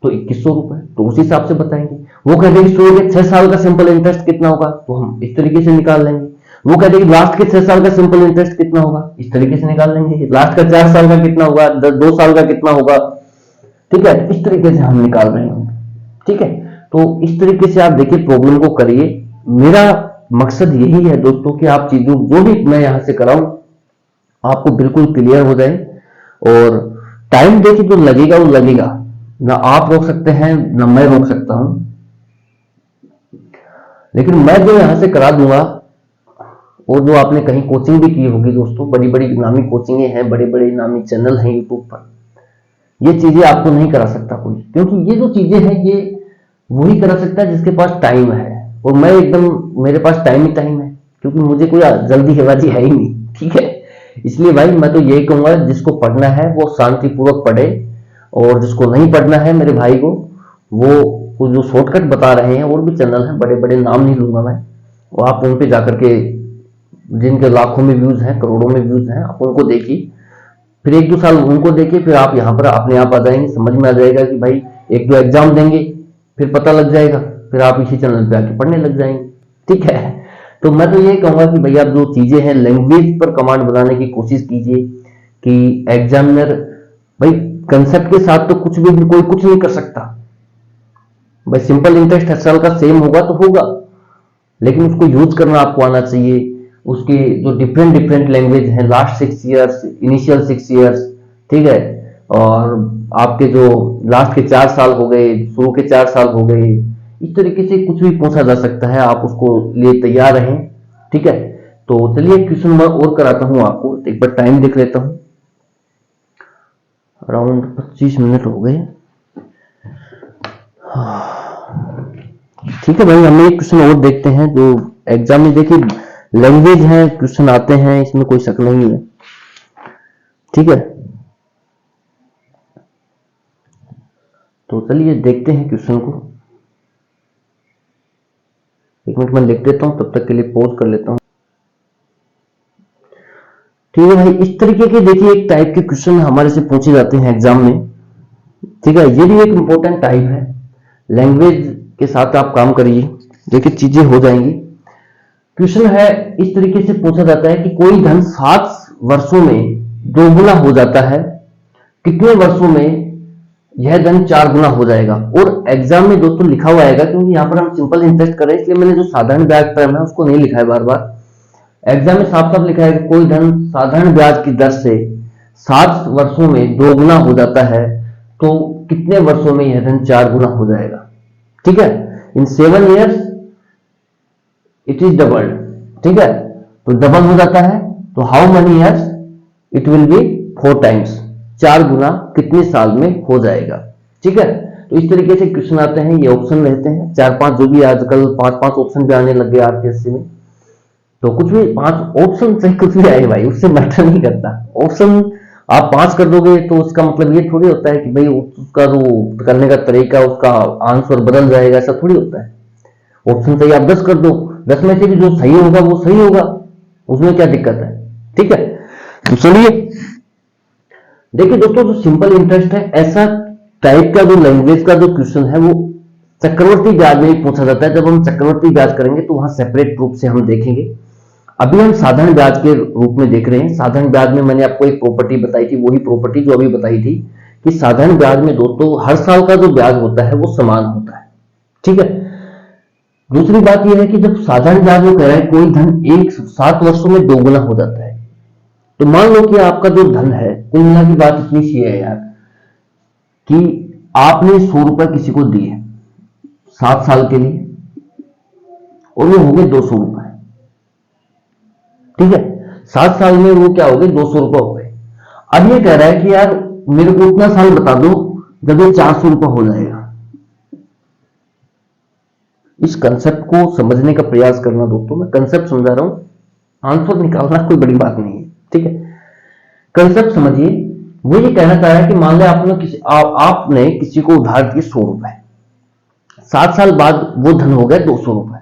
तो 2100 रुपए, तो उस हिसाब से बताएंगे। वो कह देगी शुरू के 6 साल का सिंपल इंटरेस्ट कितना होगा, तो हम इस तरीके से निकाल लेंगे। वो कह देगी लास्ट के 6 साल का सिंपल इंटरेस्ट कितना होगा, इस तरीके से निकाल लेंगे। लास्ट का 4 साल का कितना होगा, 2 साल का कितना होगा, ठीक है, इस तरीके से हम निकाल रहे होंगे। ठीक है, तो इस तरीके से आप देखिए प्रॉब्लम को करिए। मेरा मकसद यही है दोस्तों कि आप चीजों जो भी मैं यहां से कराऊं आपको बिल्कुल क्लियर हो जाए। और टाइम देखिए जो लगेगा वो लगेगा, ना आप रोक सकते हैं ना मैं रोक सकता हूं, लेकिन मैं जो यहां से करा दूंगा, और जो आपने कहीं कोचिंग भी की होगी दोस्तों, बड़ी बड़ी नामी कोचिंगें हैं, बड़े बड़े नामी चैनल हैं यूट्यूब पर, ये चीजें आपको नहीं करा सकता कोई, क्योंकि ये जो चीजें हैं ये वही करा सकता है जिसके पास टाइम है। और मैं एकदम, मेरे पास टाइम ही टाइम है, क्योंकि मुझे कोई जल्दीबाजी है ही नहीं, ठीक है। इसलिए भाई मैं तो यही कहूंगा, जिसको पढ़ना है वो शांतिपूर्वक पढ़े, और जिसको नहीं पढ़ना है मेरे भाई को, वो जो शॉर्टकट बता रहे हैं और भी चैनल हैं, बड़े बड़े नाम नहीं लूंगा मैं, वो आप उन पे जाकर के, जिनके लाखों में व्यूज हैं, करोड़ों में व्यूज हैं, आप उनको देखिए, फिर 1-2 साल उनको देखिए, फिर आप यहाँ पर अपने आप आ जाएंगे, समझ में आ जाएगा कि भाई 1-2 एग्जाम देंगे, फिर पता लग जाएगा, फिर आप इसी चैनल पे आके पढ़ने लग जाएंगे, ठीक है। तो मैं तो ये कहूंगा कि भैया आप जो चीजें हैं लैंग्वेज पर कमांड बनाने की कोशिश कीजिए, कि एग्जामिनर भाई कंसेप्ट के साथ तो कुछ भी कोई कुछ नहीं कर सकता भाई। सिंपल इंटरेस्ट हर साल का सेम होगा तो होगा, लेकिन उसको यूज करना आपको आना चाहिए। उसके जो डिफरेंट डिफरेंट लैंग्वेज हैं, लास्ट 6 ईयर्स, इनिशियल 6 ईयर्स, ठीक है, और आपके जो लास्ट के 4 साल हो गए, शुरू के 4 साल हो गए, इस तरीके से कुछ भी पूछा जा सकता है, आप उसको लिए तैयार रहें, ठीक है। तो चलिए क्वेश्चन मैं और कराता हूं आपको, एक बार टाइम देख लेता हूं, अराउंड 25 मिनट हो गए, ठीक है भाई। हम एक क्वेश्चन और देखते हैं जो एग्जाम में, देखिए लैंग्वेज है, क्वेश्चन आते हैं, इसमें कोई शक नहीं है, ठीक है। तो चलिए देखते हैं क्वेश्चन को, 1 मिनट में लिख देता हूं, तब तक के लिए पॉज कर लेता हूं, ठीक है भाई। इस तरीके के देखिए एक टाइप के क्वेश्चन हमारे से पूछे जाते हैं एग्जाम में, ठीक है। ये भी एक इंपॉर्टेंट टाइप है, लैंग्वेज के साथ आप काम करिए, देखिए चीजें हो जाएंगी। क्वेश्चन है, इस तरीके से पूछा जाता है कि कोई धन 7 वर्षों में 2 गुना हो जाता है, कितने वर्षों में यह धन 4 गुना हो जाएगा। और एग्जाम में दोस्तों लिखा हुआ आएगा, क्योंकि यहाँ पर हम सिंपल इंटरेस्ट कर रहे हैं, इसलिए मैंने जो साधारण ब्याज टर्म है उसको नहीं लिखा है बार बार। एग्जाम में साफ साफ लिखा है कि कोई धन साधारण ब्याज की दर से 7 वर्षों में 2 गुना हो जाता है, तो कितने वर्षों में यह धन 4 गुना हो जाएगा, ठीक है। इन 7 ईयर्स इट इज डबल्ड, ठीक है, तो डबल हो जाता है, तो how many years it will be 4 times, 4 गुना कितने साल में हो जाएगा, ठीक है। तो इस तरीके से क्वेश्चन आते हैं, ये ऑप्शन रहते हैं 4-5, जो भी आजकल 5-5 ऑप्शन भी आने लग गए आरपीएससी में, तो कुछ भी 5 ऑप्शन से कुछ भी आए भाई, उससे मैटर नहीं करता। ऑप्शन आप 5 कर दोगे तो उसका मतलब ये थोड़ी होता है कि भाई उसका जो करने का तरीका, उसका आंसर बदल जाएगा, ऐसा थोड़ी होता है। ऑप्शन सही आप 10 कर दो, 10 में से भी जो सही होगा वो सही होगा, उसमें क्या दिक्कत है, ठीक है। तो चलिए देखिए दोस्तों, जो सिंपल इंटरेस्ट है, ऐसा टाइप का जो लैंग्वेज का जो क्वेश्चन है वो चक्रवर्ती ब्याज में ही पूछा जाता है। जब हम चक्रवर्ती ब्याज करेंगे तो वहां सेपरेट रूप से हम देखेंगे, अभी हम साधारण ब्याज के रूप में देख रहे हैं। साधारण ब्याज में मैंने आपको एक प्रॉपर्टी बताई थी, वही प्रॉपर्टी जो अभी बताई थी कि साधारण ब्याज में दोस्तों हर साल का जो ब्याज होता है वो समान होता है, ठीक है। दूसरी बात यह है कि जब साधारण ब्याज में कह रहा है कोई धन 7 वर्षों में 2 गुना हो जाता है, तो मान लो कि आपका जो धन है, कुल मिला की बात इतनी सी है यार, कि आपने 100 रुपए किसी को दिए 7 साल के लिए, और वो हो गए 200 रुपए, ठीक है। 7 साल में वो क्या हो गए, 200 रुपए हो गए। अब ये कह रहा है कि यार मेरे को उतना साल बता दो जब ये 400 रुपए हो जाएगा। इस कंसेप्ट को समझने का प्रयास करना दोस्तों, मैं कंसेप्ट समझा रहा हूं, आंसर निकालना कोई बड़ी बात नहीं है, ठीक है। कंसेप्ट समझिए, वो ये कहना चाह रहा है कि मान लिया आपने किसी को उधार दिए 100 रुपए, 7 साल बाद वो धन हो गया 200 रुपए।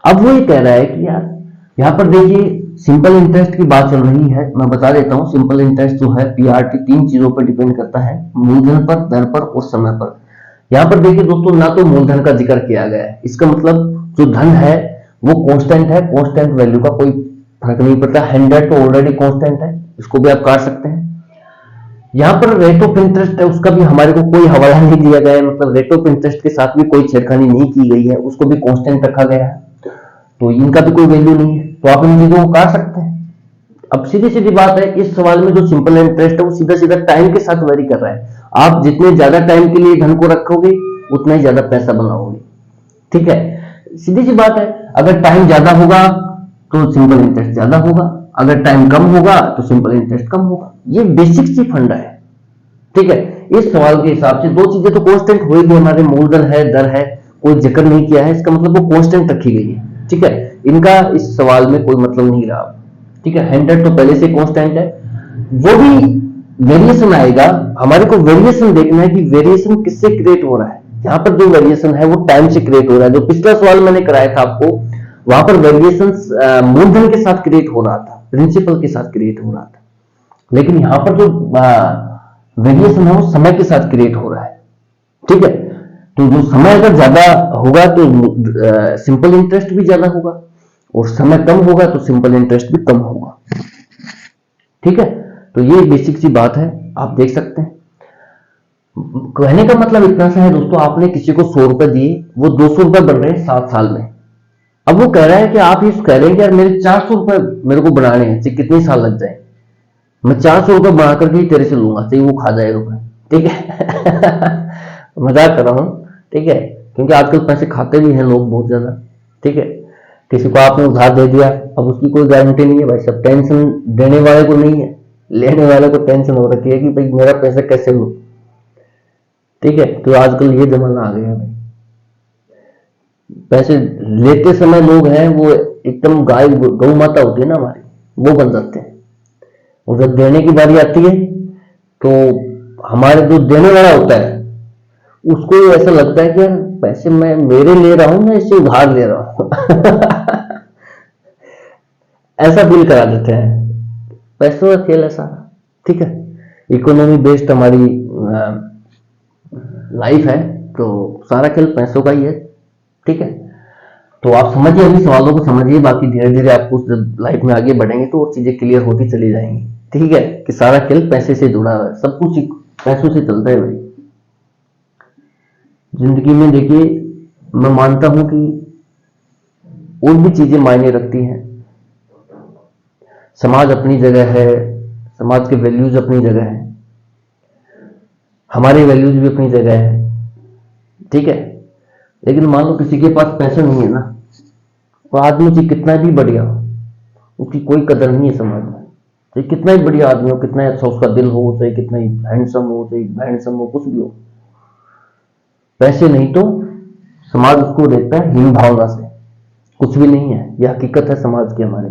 अब वो ये कह रहा है कि यार यहां पर देखिए सिंपल इंटरेस्ट की बात चल रही है, मैं बता देता हूं। सिंपल इंटरेस्ट जो है पीआरटी 3 चीजों पर डिपेंड करता है, मूलधन पर, दर पर और समय पर। यहां पर देखिए दोस्तों, ना तो मूलधन का जिक्र किया गया है, इसका मतलब जो धन है वो कांस्टेंट है, कांस्टेंट वैल्यू का कोई फर्क नहीं पड़ता। 100 तो ऑलरेडी कांस्टेंट है, इसको भी आप काट सकते हैं। यहाँ पर रेट ऑफ इंटरेस्ट है, उसका भी हमारे को कोई हवाला नहीं दिया गया है, मतलब रेट ऑफ इंटरेस्ट के साथ भी कोई छेड़खानी नहीं की गई है, उसको भी कांस्टेंट रखा गया है, तो इनका भी कोई वैल्यू नहीं है, तो आप इन चीजों को काट सकते हैं। अब सीधी सीधी बात है, इस सवाल में जो सिंपल इंटरेस्ट है वो सीधा सीधा टाइम के साथ वेरी कर रहा है। आप जितने ज्यादा टाइम के लिए धन को रखोगे उतना ही ज्यादा पैसा बनाओगे, ठीक है, सीधी सी बात है। अगर टाइम ज्यादा होगा तो सिंपल इंटरेस्ट ज्यादा होगा, अगर टाइम कम होगा तो सिंपल इंटरेस्ट कम होगा। ये बेसिक सी फंडा है, ठीक है। इस सवाल के हिसाब से दो चीजें तो कांस्टेंट हो ही गई, हमारे मूलधन है, दर है, कोई जिक्र नहीं किया है, इसका मतलब वो कांस्टेंट रखी गई है, ठीक है। इनका इस सवाल में कोई मतलब नहीं रहा, ठीक है। 100 तो पहले से कांस्टेंट है, वो भी वेरिएशन आएगा, हमारे को वेरिएशन देखना है कि वेरिएशन किससे क्रिएट हो रहा है। यहाँ पर जो वेरिएशन है वो टाइम से क्रिएट हो रहा है। जो पिछला सवाल मैंने कराया था आपको, वहां पर वेरिएशन मूलधन के साथ क्रिएट हो रहा था, प्रिंसिपल के साथ क्रिएट हो रहा था, लेकिन यहां पर जो वेरिएशन है वो समय के साथ क्रिएट हो रहा है, ठीक है। तो जो समय अगर ज्यादा होगा तो सिंपल इंटरेस्ट भी ज्यादा होगा, और समय कम होगा तो सिंपल इंटरेस्ट भी कम होगा, ठीक है। तो ये बेसिक सी बात है, आप देख सकते हैं। कहने का मतलब इतना सा है दोस्तों, आपने किसी को 100 रुपए दिए, वो 200 रुपए बन रहे हैं 7 साल में। अब वो कह रहा है कि आप ये कह रहे हैं कि यार मेरे 400 रुपए मेरे को बनाने हैं, चाहे कितने साल लग जाए, मैं 400 रुपए बना करके ही तेरे से लूंगा, चाहिए वो खा जाए रुपए, ठीक है। मजाक कर रहा हूं, ठीक है, क्योंकि आजकल पैसे खाते भी हैं लोग बहुत ज्यादा, ठीक है। किसी को आपने उधार दे दिया, अब उसकी कोई गारंटी नहीं है भाई, सब टेंशन देने वाले को नहीं है, लेने वाले को टेंशन हो रखी है कि भाई मेरा पैसा कैसे लूं, ठीक है। तो आजकल ये जमाना आ गया है भाई, पैसे लेते समय लोग हैं वो एकदम गाय गौ माता होती है ना हमारी, वो बन जाते हैं, और जब देने की बारी आती है तो हमारे जो देने वाला होता है उसको ऐसा लगता है कि यार पैसे मैं मेरे ले रहा हूं, मैं इससे उधार ले रहा हूं। ऐसा फील करा देते हैं, पैसों का खेल ऐसा, ठीक है। इकोनॉमी बेस्ड हमारी लाइफ है, तो सारा खेल पैसों का ही है, ठीक है। तो आप समझिए, अभी सवालों को समझिए, बाकी धीरे धीरे आपको लाइफ में आगे बढ़ेंगे तो और चीजें क्लियर होती चली जाएंगी, ठीक है, कि सारा खेल पैसे से जुड़ा है, सब कुछ पैसों से चलता है भाई। जिंदगी में देखिए, मैं मानता हूं कि और भी चीजें मायने रखती हैं। समाज अपनी जगह है, समाज के वैल्यूज अपनी जगह है, हमारे वैल्यूज भी अपनी जगह है, ठीक है। लेकिन मान लो किसी के पास पैसा नहीं है ना, तो आदमी चाहे कितना भी बढ़िया हो, उसकी कोई कदर नहीं है समाज में, चाहे कितना ही बढ़िया आदमी हो, कितना अच्छा उसका दिल हो, चाहे कितना ही हैंडसम हो, चाहे हैंडसम हो, कुछ भी हो, पैसे नहीं तो समाज उसको देखता है हीन भावना से, कुछ भी नहीं है, यह हकीकत है समाज की हमारे,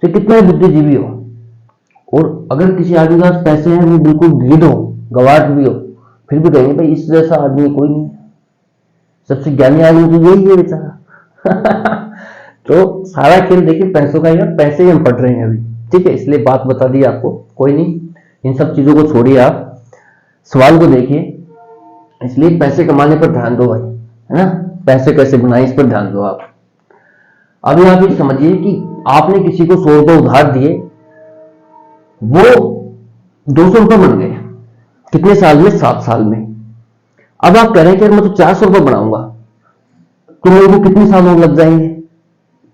चाहे कितना ही बुद्धिजीवी हो। और अगर किसी आदमी के पास पैसे हैं, वो बिल्कुल ढीठ हो, गवार भी हो, फिर भी कहेंगे भाई इस जैसा आदमी कोई नहीं, सबसे ज्ञानी आदमी तो यही है बेचारा। तो सारा खेल देखिए पैसों का ही है, पैसे ही हम पढ़ रहे हैं अभी, ठीक है, इसलिए बात बता दी आपको, कोई नहीं, इन सब चीजों को छोड़िए, आप सवाल को देखिए। इसलिए पैसे कमाने पर ध्यान दो भाई, है ना, पैसे कैसे बनाए इस पर ध्यान दो आप। अभी आप ये समझिए कि आपने किसी को 100 रुपए उधार दिए, वो 200 रुपए बन गए, कितने साल में, 7 साल में। अब आप कह रहे हैं कि मैं तो 400 रुपए बनाऊंगा, तो मेरे को कितने साल लग जाएंगे,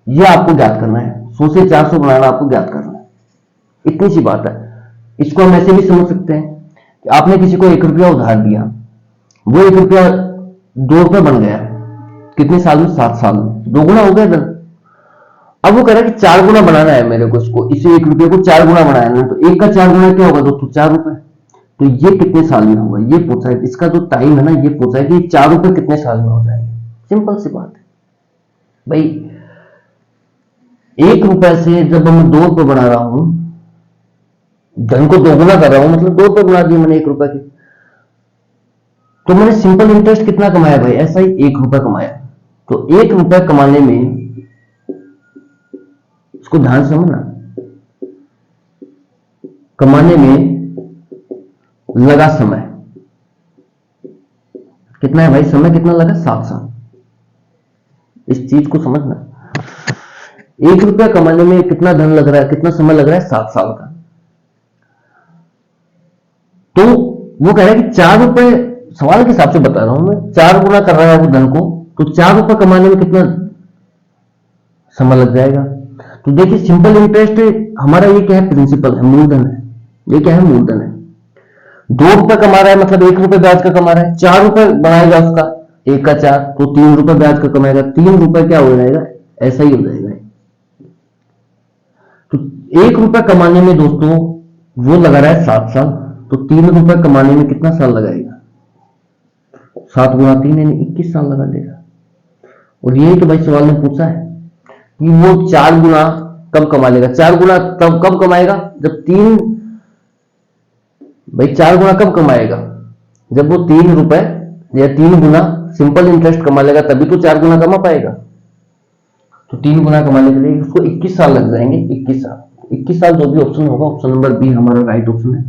ये आपको ज्ञात करना है। 100 से 400 बनाना आपको ज्ञात करना है, इतनी सी बात है। इसको हम ऐसे भी समझ सकते हैं कि आपने किसी को 1 रुपया उधार दिया, वो 1 रुपया 2 रुपये बन गया, कितने साल में, 7 साल में, 2 गुना हो गया धन। अब वो कह रहा है कि 4 गुना बनाना है मेरे को, इसको, इसे 1 रुपये को 4 गुना बनाना है, तो 1 का 4 गुना क्या होगा दोस्तों, 4 रुपए। तो ये कितने साल में होगा, ये पूछा है, इसका जो टाइम है ना, ये पूछा है कि 4 रुपए कितने साल में हो जाएंगे। सिंपल सी बात है भाई, 1 रुपए से जब मैं 2 रुपए बना रहा हूं, धन को 2 गुना कर रहा हूं, मतलब 2 रुपए बना दिए मैंने 1 रुपए की, तो मैंने सिंपल इंटरेस्ट कितना कमाया भाई, ऐसा ही 1 रुपया कमाया। तो 1 रुपया कमाने में, इसको ध्यान से समझना, कमाने में लगा समय कितना है भाई, समय कितना लगा, 7 साल। इस चीज को समझना, 1 रुपया कमाने में कितना धन लग रहा है, कितना समय लग रहा है, 7 साल का। तो वो कह रहा है कि 4 रुपए, सवाल के हिसाब से बता रहा हूं मैं, 4 गुना कर रहा है वो धन को, तो 4 रुपए कमाने में कितना समय लग जाएगा। तो देखिए सिंपल इंटरेस्ट हमारा ये क्या है, प्रिंसिपल है, मूलधन है। ये क्या है, मूलधन है। 2 रुपए कमा रहा है, मतलब 1 रुपए ब्याज का कमा रहा है। 4 रुपए बनाएगा उसका, 1 का 4, तो 3 रुपए ब्याज का कमाएगा। 3 रुपए क्या हो जाएगा, ऐसा ही हो जाएगा। तो 1 रुपए कमाने में दोस्तों वो लगा रहा है 7 साल, तो 3 रुपए कमाने में कितना साल लगाएगा, 7 गुना 3 यानी 21 साल लगा देगा। और यही तो भाई सवाल में पूछा है कि वो 4 गुना कब कमा लेगा। 4 गुना तब कब कमाएगा जब 3, भाई 4 गुना कब कमाएगा, जब वो 3 रुपए या 3 गुना सिंपल इंटरेस्ट कमा लेगा, तभी तो 4 गुना कमा पाएगा। तो 3 गुना कमाने के लिए उसको 21 साल लग जाएंगे। 21 साल, 21 साल जो भी ऑप्शन होगा, ऑप्शन नंबर बी हमारा राइट ऑप्शन है।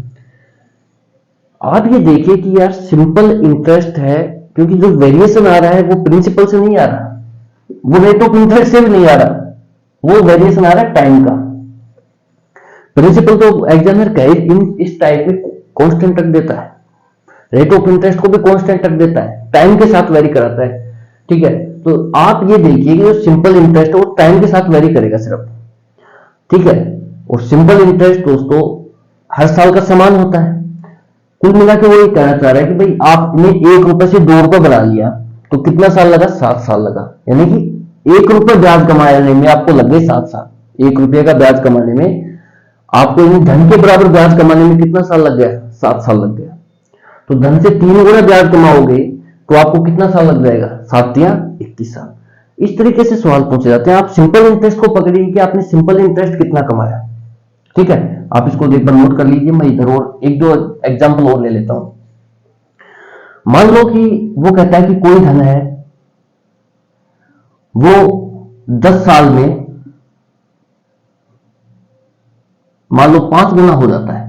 आप ये देखिए कि यार सिंपल इंटरेस्ट है, क्योंकि जो वेरिएशन आ रहा है वो प्रिंसिपल से नहीं आ रहा, वो रेट ऑफ इंटरेस्ट से भी नहीं आ रहा, वो वेरिएशन आ रहा है टाइम का। प्रिंसिपल तो एग्जामिनर कहे इस टाइप में कांस्टेंट रख देता है, रेट ऑफ इंटरेस्ट को भी कांस्टेंट रख देता है, टाइम के साथ वेरी कराता है। ठीक है, तो आप ये देखिए कि जो सिंपल इंटरेस्ट है वो टाइम के साथ वेरी करेगा सिर्फ। ठीक है, और सिंपल इंटरेस्ट दोस्तों हर साल का समान होता है। कुल मिला के वो ये कहना चाह रहा है कि भाई आपने 1 रुपए से 2 रुपए बना लिया, तो कितना साल लगा, 7 साल लगा। यानी कि 1 रुपए ब्याज कमाने में आपको लग गए 7 साल। 1 रुपए का ब्याज कमाने में आपको धन के बराबर ब्याज कमाने में कितना साल लग गया, 7 साल लग गया। तो धन से 3 गुना ब्याज कमाओगे तो आपको कितना साल लग जाएगा, 7 या 21 साल। इस तरीके से सवाल पूछे जाते हैं। आप सिंपल इंटरेस्ट को पकड़िए कि आपने सिंपल इंटरेस्ट कितना कमाया। ठीक है, आप इसको एक बार नोट कर लीजिए। मैं इधर और 1-2 एग्जाम्पल और ले लेता हूं। मान लो कि वो कहता है कि कोई धन है, वो 10 साल में मान लो 5 गुना हो जाता है।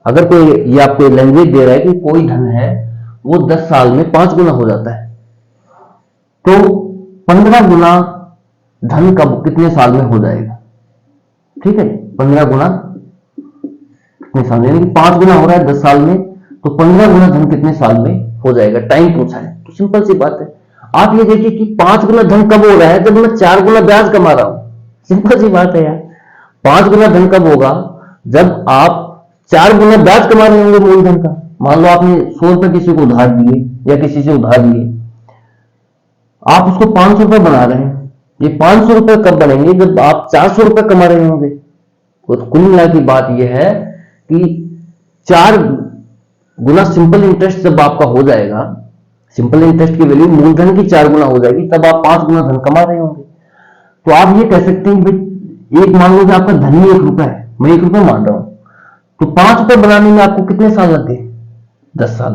अगर कोई ये आपको लैंग्वेज दे रहा है कि कोई धन है वो 10 साल में 5 गुना हो जाता है, तो 15 गुना धन कब कितने साल में हो जाएगा। ठीक है, 15 गुना कितने साल में, यानी कि 5 गुना हो रहा है 10 साल में, तो 15 गुना धन कितने साल में हो जाएगा। टाइम पूछा है, तो सिंपल सी बात है। आप ये देखिए कि 5 गुना धन कब हो रहा है, जब मैं 4 गुना ब्याज कमा रहा हूं। सिंपल सी बात है यार, 5 गुना धन कब होगा, जब आप 4 गुना ब्याज कमा रहे होंगे मूलधन का। मान लो आपने 100 रुपए किसी को उधार दिए या किसी से उधार लिए, आप उसको 500 रुपए बना रहे हैं। ये 500 रुपए कब बनेंगे, जब आप 400 रुपए कमा रहे होंगे। तो कुल मिला की बात यह है कि 4 गुना सिंपल इंटरेस्ट जब आपका हो जाएगा, सिंपल इंटरेस्ट की वैल्यू मूलधन की 4 गुना हो जाएगी, तब आप 5 गुना धन कमा रहे होंगे। तो आप ये कह सकते हैं भाई, एक मान लो कि आपका धन ही 1 रुपए है, मैं 1 रुपए मान रहा हूं, तो 5 रुपए बनाने में आपको कितने साल लग गए, 10 साल।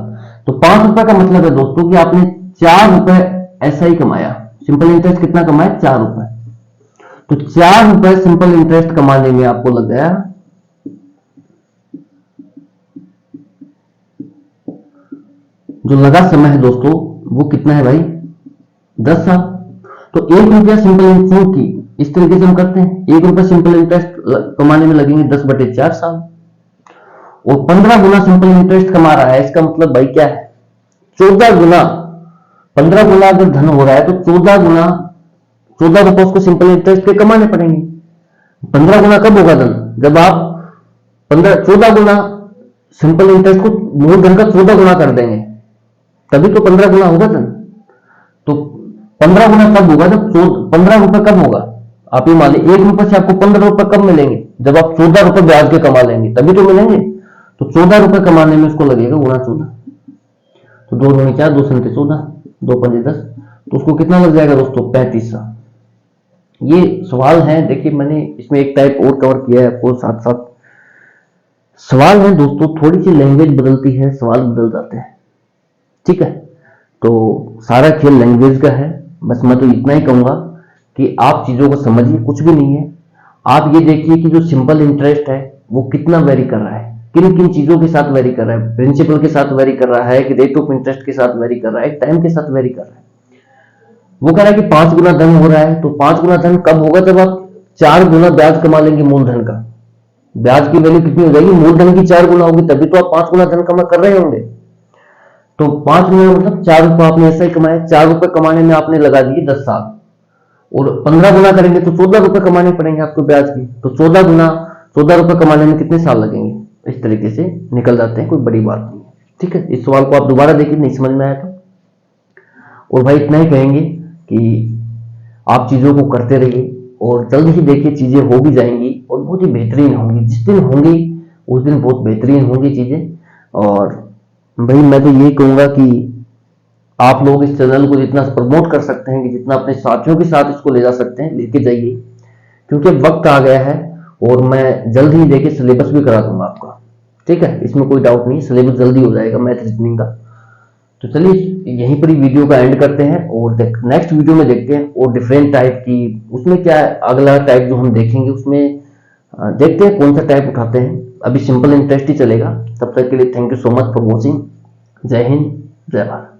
तो 5 रुपए का मतलब है दोस्तों कि आपने 4 रुपए ऐसा ही कमाया। सिंपल इंटरेस्ट कितना कमाया, 4 रुपए। तो 4 रुपए सिंपल इंटरेस्ट कमाने में आपको लग गया, जो लगा समय है दोस्तों वो कितना है भाई, 10 साल। तो 1 रुपया सिंपल इंटरेस्ट की इस तरीके से हम करते हैं, 1 रुपया सिंपल इंटरेस्ट कमाने में लगेंगे 10/4 साल, और 15 गुना सिंपल इंटरेस्ट कमा रहा है। इसका मतलब भाई क्या है, 14 गुना। 15 गुना अगर धन हो रहा है तो 14 गुना, 14 रुपए उसको सिंपल इंटरेस्ट के कमाने पड़ेंगे। 15 गुना कब होगा धन, जब आप 14 गुना सिंपल इंटरेस्ट को मूलधन का 14 गुना कर देंगे, तभी तो 15 गुना होगा धन। तो 15 गुना कब होगा, जब 15 रुपए कब होगा, आप ये मान लीजिए 1 रुपए से आपको 15 रुपए कब मिलेंगे, जब आप 14 रुपए ब्याज के कमा लेंगे, तभी तो मिलेंगे। तो 14 रुपए कमाने में उसको लगेगा गुना 14, तो 2 दूनी 4, 2 संते 14, 2 पंजे 10, तो उसको कितना लग जाएगा दोस्तों, 35 साल। ये सवाल है, देखिए मैंने इसमें एक टाइप और कवर किया है आपको, साथ साथ सवाल है दोस्तों, थोड़ी सी लैंग्वेज बदलती है, सवाल बदल जाते हैं। ठीक है, तो सारा खेल लैंग्वेज का है। बस मैं तो इतना ही कहूंगा कि आप चीजों को समझिए, कुछ भी नहीं है। आप ये देखिए कि जो सिंपल इंटरेस्ट है वो कितना वेरी कर रहा है, किन किन चीजों के साथ वेरी कर रहा है, प्रिंसिपल के साथ वेरी कर रहा है, कि रेट ऑफ इंटरेस्ट के साथ वेरी कर रहा है, टाइम के साथ वेरी कर रहा है। वो कह रहा है कि 5 गुना धन हो रहा है, तो 5 गुना धन कब होगा, जब आप 4 गुना ब्याज कमा लेंगे मूलधन का। ब्याज की वैल्यू कितनी हो जाएगी, मूलधन की 4 गुना होगी, तभी तो आप 5 गुना धन कमा कर रहे होंगे। तो 5 गुना मतलब 4 रुपए आपने ऐसे ही कमाए, 4 रुपए कमाने में आपने लगा दिए 10 साल, और 15 गुना करेंगे तो 14 रुपए कमाने पड़ेंगे आपको ब्याज की। तो 14 गुना 14 रुपए कमाने में कितने साल लगेंगे, इस तरीके से निकल जाते हैं, कोई बड़ी बात नहीं है। ठीक है, इस सवाल को आप दोबारा देखिए, नहीं समझ में आया तो। और भाई इतना ही कहेंगे कि आप चीजों को करते रहिए, और जल्द ही देखिए चीजें हो भी जाएंगी और बहुत ही बेहतरीन होंगी। जिस दिन होंगी उस दिन बहुत बेहतरीन होंगी चीजें। और भाई मैं तो यही कहूंगा कि आप लोग इस चैनल को जितना प्रमोट कर सकते हैं, कि जितना अपने साथियों के साथ इसको ले जा सकते हैं लेके जाइए, क्योंकि अब वक्त आ गया है। और मैं जल्द ही देखिए सिलेबस भी करा दूंगा आपका। ठीक है, इसमें कोई डाउट नहीं, सिलेबस जल्दी हो जाएगा मैथ रीजनिंग का। तो चलिए यहीं पर ही वीडियो का एंड करते हैं, और नेक्स्ट वीडियो में देखते हैं और डिफरेंट टाइप की, उसमें क्या है अगला टाइप जो हम देखेंगे उसमें देखते हैं कौन सा टाइप उठाते हैं। अभी सिंपल इंटरेस्ट ही चलेगा। तब तक के लिए thank you so much for watching. जय हिंद, जय भारत।